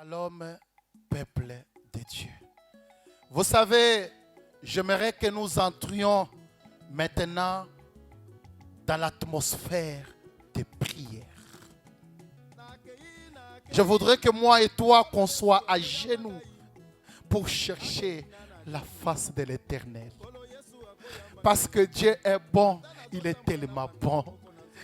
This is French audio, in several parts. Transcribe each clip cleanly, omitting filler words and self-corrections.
Shalom, peuple de Dieu. Vous savez, j'aimerais que nous entrions maintenant dans l'atmosphère de prière. Je voudrais que moi et toi, qu'on soit à genoux pour chercher la face de l'Éternel. Parce que Dieu est bon, il est tellement bon.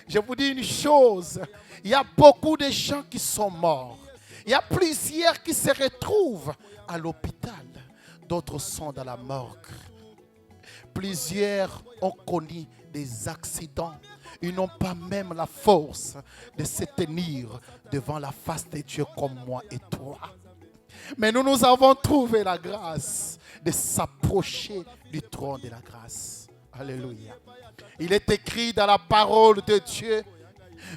Je vous dis une chose, il y a beaucoup de gens qui sont morts. Il y a plusieurs qui se retrouvent à l'hôpital. D'autres sont dans la morgue. Plusieurs ont connu des accidents. Ils n'ont pas même la force de se tenir devant la face de Dieu comme moi et toi. Mais nous avons trouvé la grâce de s'approcher du trône de la grâce. Alléluia. Il est écrit dans la parole de Dieu: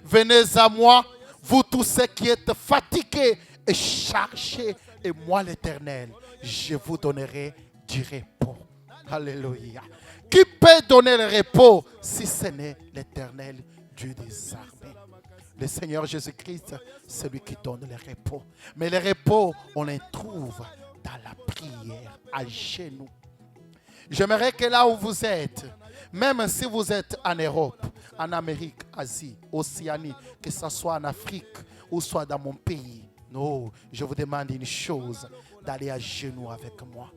venez à moi, vous tous ceux qui êtes fatigués et chargés, et moi l'Éternel, je vous donnerai du repos. Alléluia. Qui peut donner le repos si ce n'est l'Éternel, Dieu des armées? Le Seigneur Jésus-Christ, c'est lui qui donne le repos. Mais le repos, on le trouve dans la prière, à genoux. J'aimerais que là où vous êtes, même si vous êtes en Europe, en Amérique, Asie, Océanie, que ce soit en Afrique ou soit dans mon pays, non, je vous demande une chose, d'aller à genoux avec moi.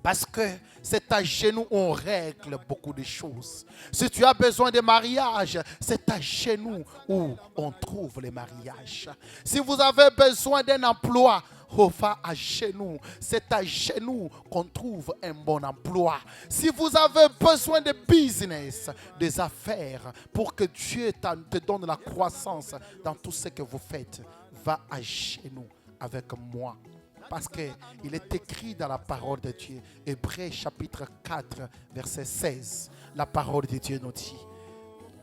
Parce que c'est à genoux on règle beaucoup de choses. Si tu as besoin de mariage, c'est à genoux où on trouve les mariages. Si vous avez besoin d'un emploi, on va à genoux. C'est à genoux qu'on trouve un bon emploi. Si vous avez besoin de business, des affaires, pour que Dieu te donne la croissance dans tout ce que vous faites, va à genoux avec moi. Parce qu'il est écrit dans la parole de Dieu, Hébreux chapitre 4, verset 16. La parole de Dieu nous dit: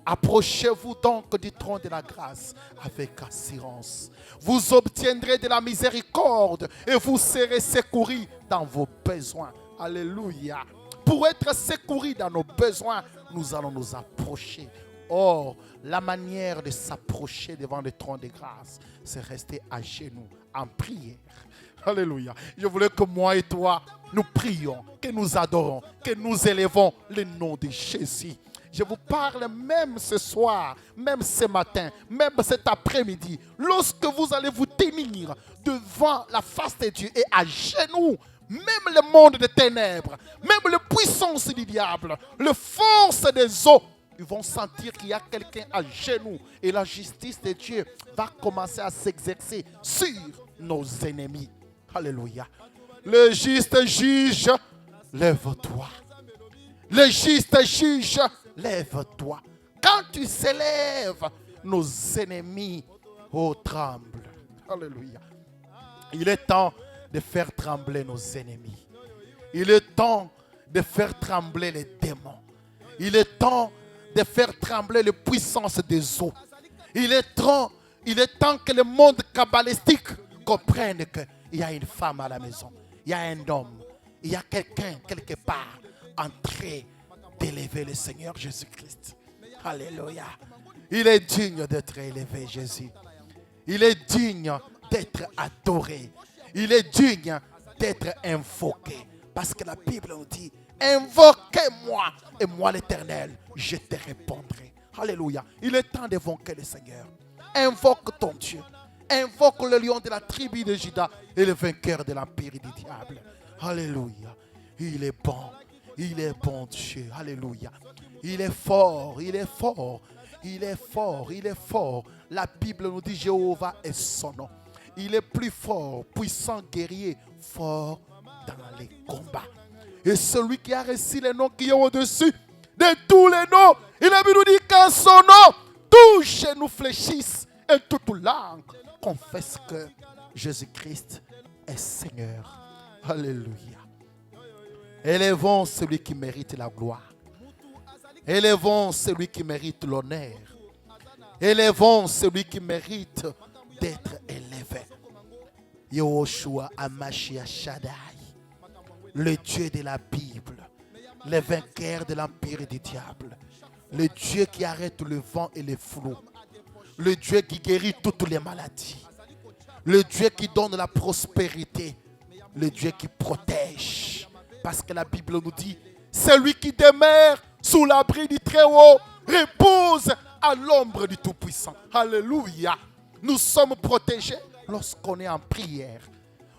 approchez-vous donc du trône de la grâce avec assurance. Vous obtiendrez de la miséricorde et vous serez secourus dans vos besoins. Alléluia. Pour être secourus dans nos besoins, nous allons nous approcher. Or, la manière de s'approcher devant le trône de grâce, c'est rester à genoux en prière. Alléluia. Je voulais que moi et toi, nous prions, que nous adorons, que nous élevons le nom de Jésus. Je vous parle même ce soir, même ce matin, même cet après-midi, lorsque vous allez vous tenir devant la face de Dieu et à genoux, même le monde des ténèbres, même la puissance du diable, la force des eaux, ils vont sentir qu'il y a quelqu'un à genoux et la justice de Dieu va commencer à s'exercer sur nos ennemis. Alléluia. Le juste juge, lève-toi. Le juste juge, lève-toi. Quand tu s'élèves, nos ennemis tremblent. Alléluia. Il est temps de faire trembler nos ennemis. Il est temps de faire trembler les démons. Il est temps de faire trembler les puissances des eaux. Il est temps que le monde kabbalistique comprenne qu'il y a une femme à la maison. Il y a un homme. Il y a quelqu'un quelque part en train d'élever le Seigneur Jésus-Christ. Alléluia. Il est digne d'être élevé, Jésus. Il est digne d'être adoré. Il est digne d'être invoqué. Parce que la Bible nous dit: invoquez-moi et moi l'Éternel, je te répondrai. Alléluia. Il est temps d'invoquer le Seigneur. Invoque ton Dieu. Invoque le lion de la tribu de Juda et le vainqueur de l'empire du diable. Alléluia. Il est bon. Il est bon Dieu. Alléluia. Il est fort. Il est fort. Il est fort. Il est fort. La Bible nous dit: Jéhovah est son nom. Il est plus fort, puissant, guerrier, fort dans les combats. Et celui qui a reçu le nom qui est au-dessus de tous les noms, il a nous dit qu'en son nom, tous genoux fléchissent et toute langue confesse que Jésus-Christ est Seigneur. Alléluia. Élevons celui qui mérite la gloire. Élevons celui qui mérite l'honneur. Élevons celui qui mérite d'être élevé. Yehoshua Amashia Shaddai, le Dieu de la Bible, le vainqueur de l'empire du diable, le Dieu qui arrête le vent et le flot, le Dieu qui guérit toutes les maladies, le Dieu qui donne la prospérité, le Dieu qui protège. Parce que la Bible nous dit, celui qui demeure sous l'abri du Très-Haut repose à l'ombre du Tout-Puissant. Alléluia. Nous sommes protégés lorsqu'on est en prière.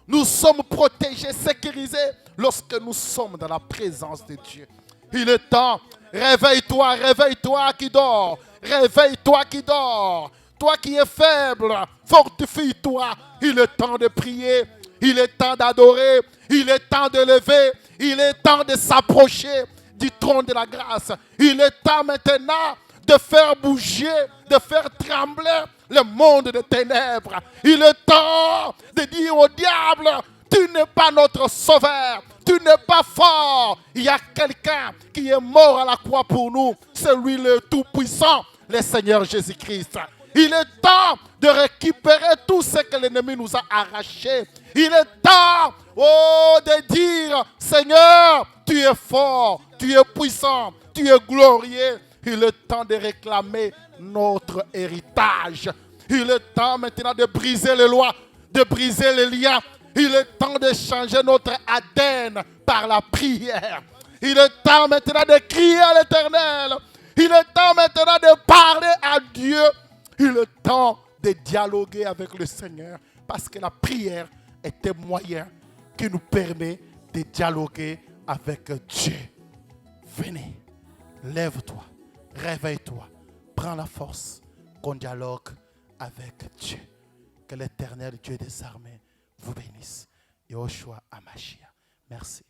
Nous sommes protégés, sécurisés lorsque nous sommes dans la présence de Dieu. Il est temps. Réveille-toi, réveille-toi qui dors. Réveille-toi qui dors. Toi qui es faible, fortifie-toi. Il est temps de prier. Il est temps d'adorer. Il est temps de lever. Il est temps de s'approcher du trône de la grâce. Il est temps maintenant de faire bouger, de faire trembler le monde des ténèbres. Il est temps de dire au diable, tu n'es pas notre sauveur, tu n'es pas fort. Il y a quelqu'un qui est mort à la croix pour nous, c'est lui le Tout-Puissant, le Seigneur Jésus-Christ. Il est temps de récupérer tout ce que l'ennemi nous a arraché. Il est temps, de dire, Seigneur, tu es fort, tu es puissant, tu es glorieux. Il est temps de réclamer notre héritage. Il est temps maintenant de briser les lois, de briser les liens. Il est temps de changer notre ADN par la prière. Il est temps maintenant de crier à l'Éternel. Il est temps maintenant de parler à Dieu. Il est temps de dialoguer avec le Seigneur. Parce que la prière est un moyen qui nous permet de dialoguer avec Dieu. Venez, lève-toi. Réveille-toi, prends la force qu'on dialogue avec Dieu. Que l'Éternel Dieu des armées vous bénisse. Yoshua Amashia. Merci.